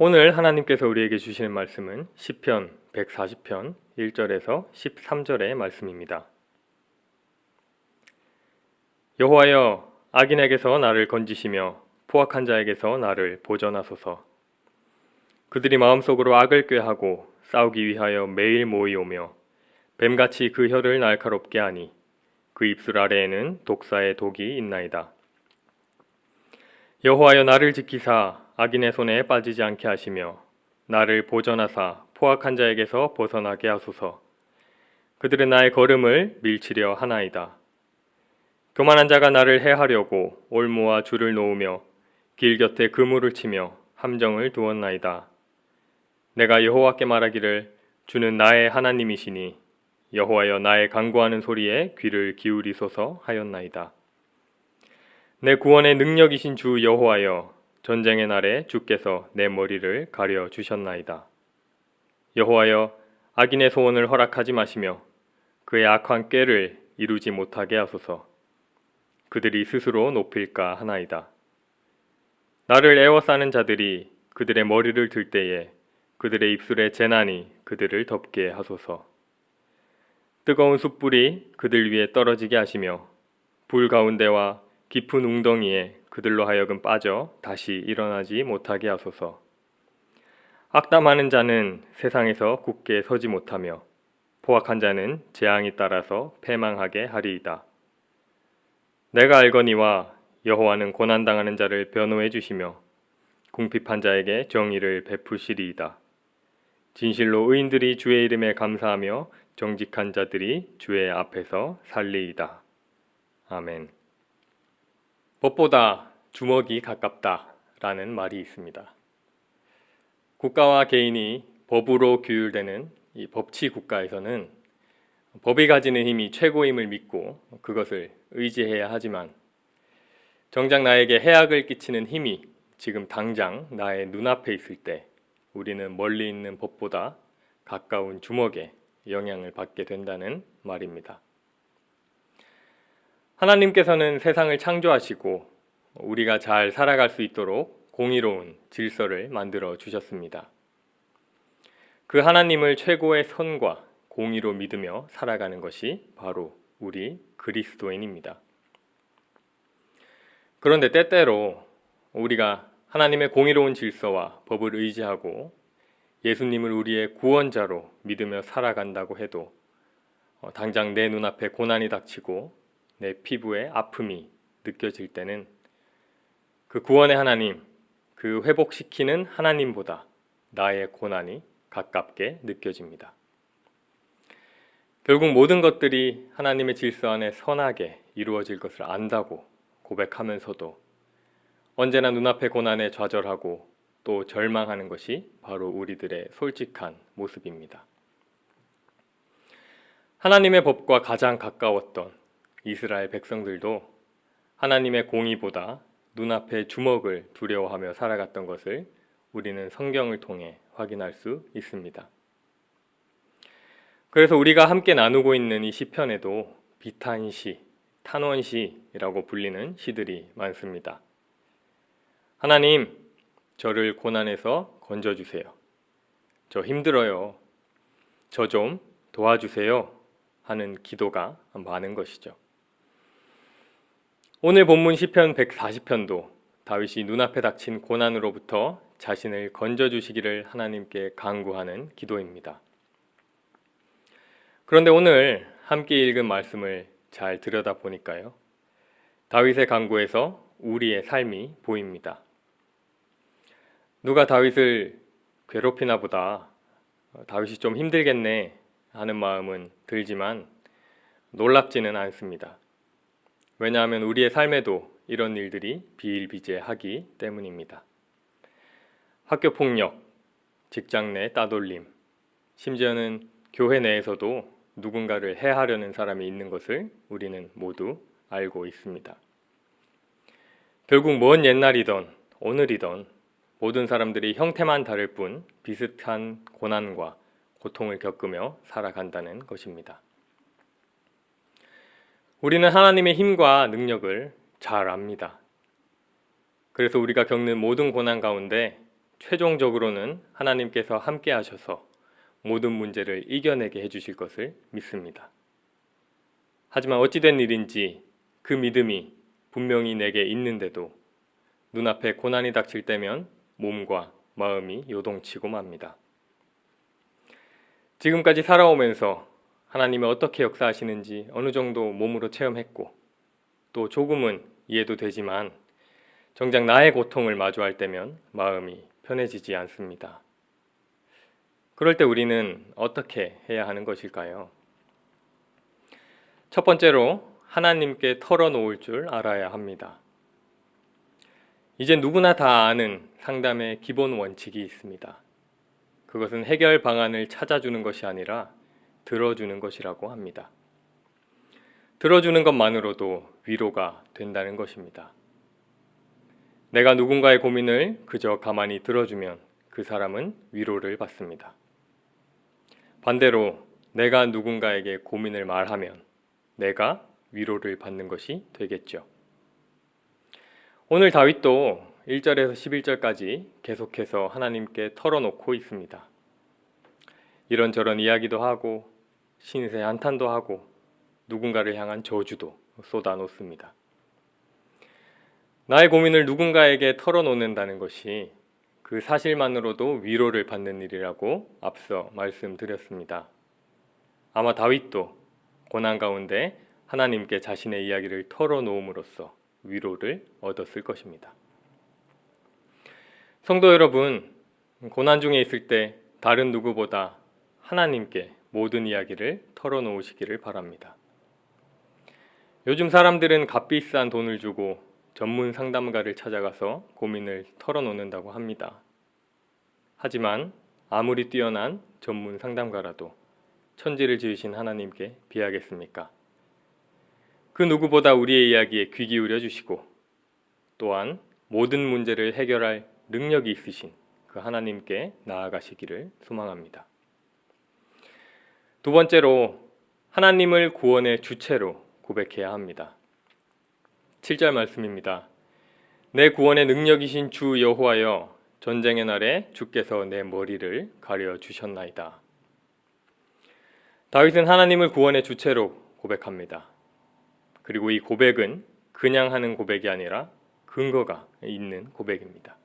오늘 하나님께서 우리에게 주시는 말씀은 시편 140편 1절에서 13절의 말씀입니다. 여호와여, 악인에게서 나를 건지시며 포악한 자에게서 나를 보전하소서. 그들이 마음속으로 악을 꾀하고 싸우기 위하여 매일 모이오며 뱀같이 그 혀를 날카롭게 하니 그 입술 아래에는 독사의 독이 있나이다. 여호와여, 나를 지키사 악인의 손에 빠지지 않게 하시며 나를 보전하사 포악한 자에게서 벗어나게 하소서. 그들은 나의 걸음을 밀치려 하나이다. 교만한 자가 나를 해하려고 올무와 줄을 놓으며 길 곁에 그물을 치며 함정을 두었나이다. 내가 여호와께 말하기를 주는 나의 하나님이시니 여호와여, 나의 간구하는 소리에 귀를 기울이소서 하였나이다. 내 구원의 능력이신 주 여호와여, 전쟁의 날에 주께서 내 머리를 가려 주셨나이다. 여호와여, 악인의 소원을 허락하지 마시며 그의 악한 꾀를 이루지 못하게 하소서. 그들이 스스로 높일까 하나이다. 나를 애워싸는 자들이 그들의 머리를 들 때에 그들의 입술의 재난이 그들을 덮게 하소서. 뜨거운 숯불이 그들 위에 떨어지게 하시며 불 가운데와 깊은 웅덩이에 그들로 하여금 빠져 다시 일어나지 못하게 하소서. 악담하는 자는 세상에서 굳게 서지 못하며 포악한 자는 재앙이 따라서 패망하게 하리이다. 내가 알거니와 여호와는 고난당하는 자를 변호해 주시며 궁핍한 자에게 정의를 베푸시리이다. 진실로 의인들이 주의 이름에 감사하며 정직한 자들이 주의 앞에서 살리이다. 아멘. 법보다 주먹이 가깝다라는 말이 있습니다. 국가와 개인이 법으로 규율되는 이 법치 국가에서는 법이 가지는 힘이 최고임을 믿고 그것을 의지해야 하지만 정작 나에게 해악을 끼치는 힘이 지금 당장 나의 눈앞에 있을 때 우리는 멀리 있는 법보다 가까운 주먹에 영향을 받게 된다는 말입니다. 하나님께서는 세상을 창조하시고 우리가 잘 살아갈 수 있도록 공의로운 질서를 만들어 주셨습니다. 그 하나님을 최고의 선과 공의로 믿으며 살아가는 것이 바로 우리 그리스도인입니다. 그런데 때때로 우리가 하나님의 공의로운 질서와 법을 의지하고 예수님을 우리의 구원자로 믿으며 살아간다고 해도 당장 내 눈앞에 고난이 닥치고 내 피부에 아픔이 느껴질 때는 그 구원의 하나님, 그 회복시키는 하나님보다 나의 고난이 가깝게 느껴집니다. 결국 모든 것들이 하나님의 질서 안에 선하게 이루어질 것을 안다고 고백하면서도 언제나 눈앞의 고난에 좌절하고 또 절망하는 것이 바로 우리들의 솔직한 모습입니다. 하나님의 법과 가장 가까웠던 이스라엘 백성들도 하나님의 공의보다 눈앞의 주먹을 두려워하며 살아갔던 것을 우리는 성경을 통해 확인할 수 있습니다. 그래서 우리가 함께 나누고 있는 이 시편에도 비탄시, 탄원시라고 불리는 시들이 많습니다. 하나님, 저를 고난에서 건져주세요. 저 힘들어요. 저 좀 도와주세요. 하는 기도가 많은 것이죠. 오늘 본문 시편 140편도 다윗이 눈앞에 닥친 고난으로부터 자신을 건져주시기를 하나님께 간구하는 기도입니다. 그런데 오늘 함께 읽은 말씀을 잘 들여다보니까요, 다윗의 간구에서 우리의 삶이 보입니다. 누가 다윗을 괴롭히나 보다, 다윗이 좀 힘들겠네 하는 마음은 들지만 놀랍지는 않습니다. 왜냐하면 우리의 삶에도 이런 일들이 비일비재하기 때문입니다. 학교폭력, 직장 내 따돌림, 심지어는 교회 내에서도 누군가를 해하려는 사람이 있는 것을 우리는 모두 알고 있습니다. 결국 먼 옛날이던 오늘이던 모든 사람들이 형태만 다를 뿐 비슷한 고난과 고통을 겪으며 살아간다는 것입니다. 우리는 하나님의 힘과 능력을 잘 압니다. 그래서 우리가 겪는 모든 고난 가운데 최종적으로는 하나님께서 함께 하셔서 모든 문제를 이겨내게 해주실 것을 믿습니다. 하지만 어찌된 일인지 그 믿음이 분명히 내게 있는데도 눈앞에 고난이 닥칠 때면 몸과 마음이 요동치고 맙니다. 지금까지 살아오면서 하나님이 어떻게 역사하시는지 어느 정도 몸으로 체험했고 또 조금은 이해도 되지만 정작 나의 고통을 마주할 때면 마음이 편해지지 않습니다. 그럴 때 우리는 어떻게 해야 하는 것일까요? 첫 번째로 하나님께 털어놓을 줄 알아야 합니다. 이제 누구나 다 아는 상담의 기본 원칙이 있습니다. 그것은 해결 방안을 찾아주는 것이 아니라 들어주는 것이라고 합니다. 들어주는 것만으로도 위로가 된다는 것입니다. 내가 누군가의 고민을 그저 가만히 들어주면 그 사람은 위로를 받습니다. 반대로 내가 누군가에게 고민을 말하면 내가 위로를 받는 것이 되겠죠. 오늘 다윗도 1절에서 11절까지 계속해서 하나님께 털어놓고 있습니다. 이런저런 이야기도 하고 신세 한탄도 하고 누군가를 향한 저주도 쏟아놓습니다. 나의 고민을 누군가에게 털어놓는다는 것이 그 사실만으로도 위로를 받는 일이라고 앞서 말씀드렸습니다. 아마 다윗도 고난 가운데 하나님께 자신의 이야기를 털어놓음으로써 위로를 얻었을 것입니다. 성도 여러분, 고난 중에 있을 때 다른 누구보다 하나님께 모든 이야기를 털어놓으시기를 바랍니다. 요즘 사람들은 값비싼 돈을 주고 전문 상담가를 찾아가서 고민을 털어놓는다고 합니다. 하지만 아무리 뛰어난 전문 상담가라도 천지를 지으신 하나님께 비하겠습니까? 그 누구보다 우리의 이야기에 귀 기울여 주시고 또한 모든 문제를 해결할 능력이 있으신 그 하나님께 나아가시기를 소망합니다. 두 번째로 하나님을 구원의 주체로 고백해야 합니다. 7절 말씀입니다. 내 구원의 능력이신 주 여호와여, 전쟁의 날에 주께서 내 머리를 가려 주셨나이다. 다윗은 하나님을 구원의 주체로 고백합니다. 그리고 이 고백은 그냥 하는 고백이 아니라 근거가 있는 고백입니다.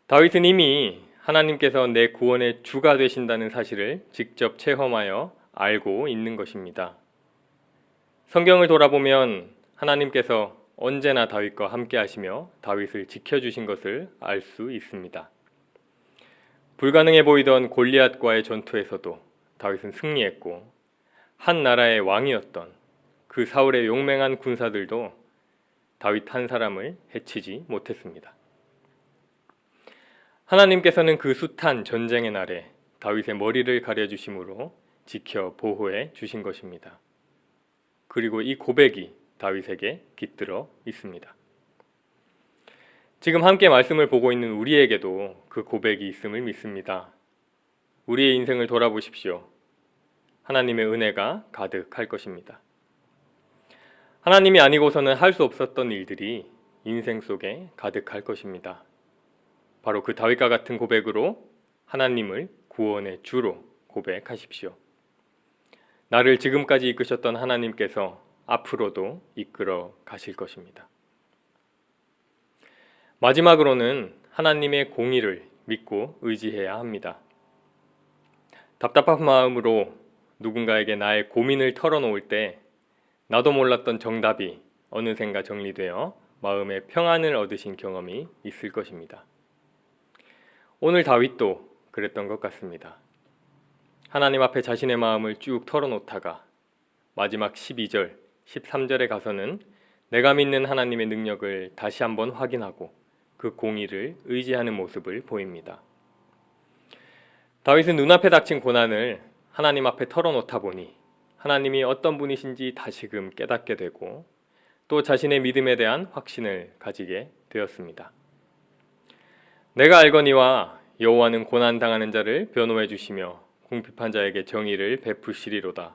다윗은 이미 하나님께서 내 구원의 주가 되신다는 사실을 직접 체험하여 알고 있는 것입니다. 성경을 돌아보면 하나님께서 언제나 다윗과 함께 하시며 다윗을 지켜주신 것을 알 수 있습니다. 불가능해 보이던 골리앗과의 전투에서도 다윗은 승리했고 한 나라의 왕이었던 그 사울의 용맹한 군사들도 다윗 한 사람을 해치지 못했습니다. 하나님께서는 그 숱한 전쟁의 날에 다윗의 머리를 가려주심으로 지켜 보호해 주신 것입니다. 그리고 이 고백이 다윗에게 깃들어 있습니다. 지금 함께 말씀을 보고 있는 우리에게도 그 고백이 있음을 믿습니다. 우리의 인생을 돌아보십시오. 하나님의 은혜가 가득할 것입니다. 하나님이 아니고서는 할 수 없었던 일들이 인생 속에 가득할 것입니다. 바로 그 다윗과 같은 고백으로 하나님을 구원의 주로 고백하십시오. 나를 지금까지 이끄셨던 하나님께서 앞으로도 이끌어 가실 것입니다. 마지막으로는 하나님의 공의를 믿고 의지해야 합니다. 답답한 마음으로 누군가에게 나의 고민을 털어놓을 때 나도 몰랐던 정답이 어느샌가 정리되어 마음의 평안을 얻으신 경험이 있을 것입니다. 오늘 다윗도 그랬던 것 같습니다. 하나님 앞에 자신의 마음을 쭉 털어놓다가 마지막 12절, 13절에 가서는 내가 믿는 하나님의 능력을 다시 한번 확인하고 그 공의를 의지하는 모습을 보입니다. 다윗은 눈앞에 닥친 고난을 하나님 앞에 털어놓다 보니 하나님이 어떤 분이신지 다시금 깨닫게 되고 또 자신의 믿음에 대한 확신을 가지게 되었습니다. 내가 알거니와 여호와는 고난당하는 자를 변호해 주시며 궁핍한 자에게 정의를 베푸시리로다.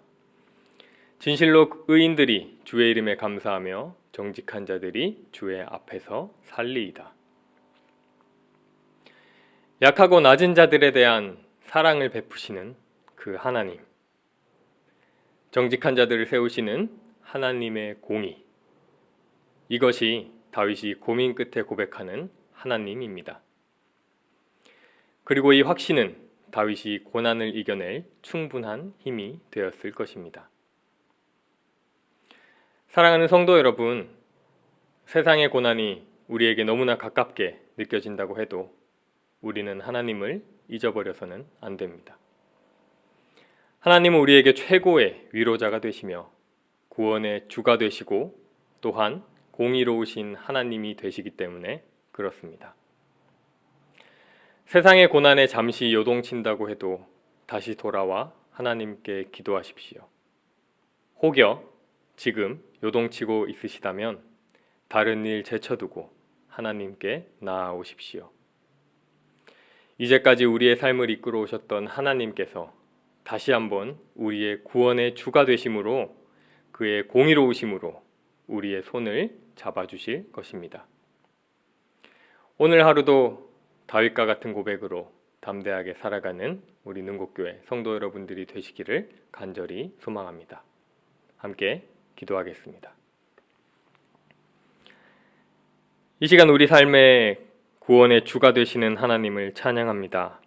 진실로 의인들이 주의 이름에 감사하며 정직한 자들이 주의 앞에서 살리이다. 약하고 낮은 자들에 대한 사랑을 베푸시는 그 하나님, 정직한 자들을 세우시는 하나님의 공의, 이것이 다윗이 고민 끝에 고백하는 하나님입니다. 그리고 이 확신은 다윗이 고난을 이겨낼 충분한 힘이 되었을 것입니다. 사랑하는 성도 여러분, 세상의 고난이 우리에게 너무나 가깝게 느껴진다고 해도 우리는 하나님을 잊어버려서는 안 됩니다. 하나님은 우리에게 최고의 위로자가 되시며 구원의 주가 되시고 또한 공의로우신 하나님이 되시기 때문에 그렇습니다. 세상의 고난에 잠시 요동친다고 해도 다시 돌아와 하나님께 기도하십시오. 혹여 지금 요동치고 있으시다면 다른 일 제쳐두고 하나님께 나아오십시오. 이제까지 우리의 삶을 이끌어 오셨던 하나님께서 다시 한번 우리의 구원의 주가 되심으로 그의 공의로우심으로 우리의 손을 잡아주실 것입니다. 오늘 하루도 다윗과 같은 고백으로 담대하게 살아가는 우리 능곡교회 성도 여러분들이 되시기를 간절히 소망합니다. 함께 기도하겠습니다. 이 시간 우리 삶의 구원의 주가 되시는 하나님을 찬양합니다.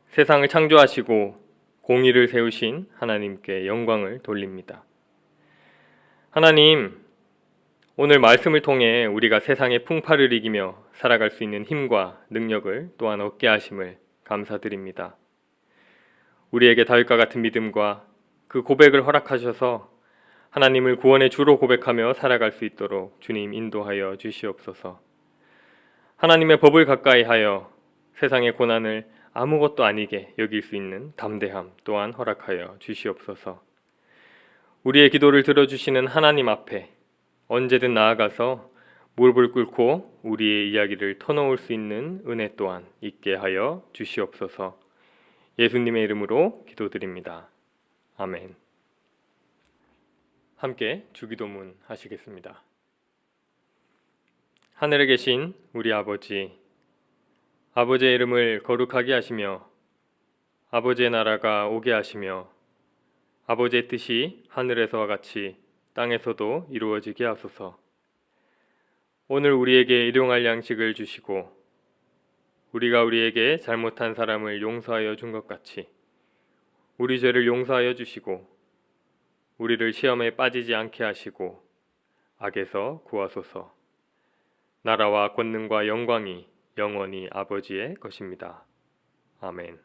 세상을 창조하시고 공의를 세우신 하나님께 영광을 돌립니다. 하나님, 오늘 말씀을 통해 우리가 세상의 풍파를 이기며 살아갈 수 있는 힘과 능력을 또한 얻게 하심을 감사드립니다. 우리에게 다윗과 같은 믿음과 그 고백을 허락하셔서 하나님을 구원의 주로 고백하며 살아갈 수 있도록 주님 인도하여 주시옵소서. 하나님의 법을 가까이 하여 세상의 고난을 아무것도 아니게 여길 수 있는 담대함 또한 허락하여 주시옵소서. 우리의 기도를 들어주시는 하나님 앞에 언제든 나아가서 무릎을 꿇고 우리의 이야기를 터놓을 수 있는 은혜 또한 있게 하여 주시옵소서. 예수님의 이름으로 기도드립니다. 아멘. 함께 주기도문 하시겠습니다. 하늘에 계신 우리 아버지, 아버지의 이름을 거룩하게 하시며 아버지의 나라가 오게 하시며 아버지의 뜻이 하늘에서와 같이 땅에서도 이루어지게 하소서. 오늘 우리에게 일용할 양식을 주시고 우리가 우리에게 잘못한 사람을 용서하여 준 것 같이 우리 죄를 용서하여 주시고 우리를 시험에 빠지지 않게 하시고 악에서 구하소서. 나라와 권능과 영광이 영원히 아버지의 것입니다. 아멘.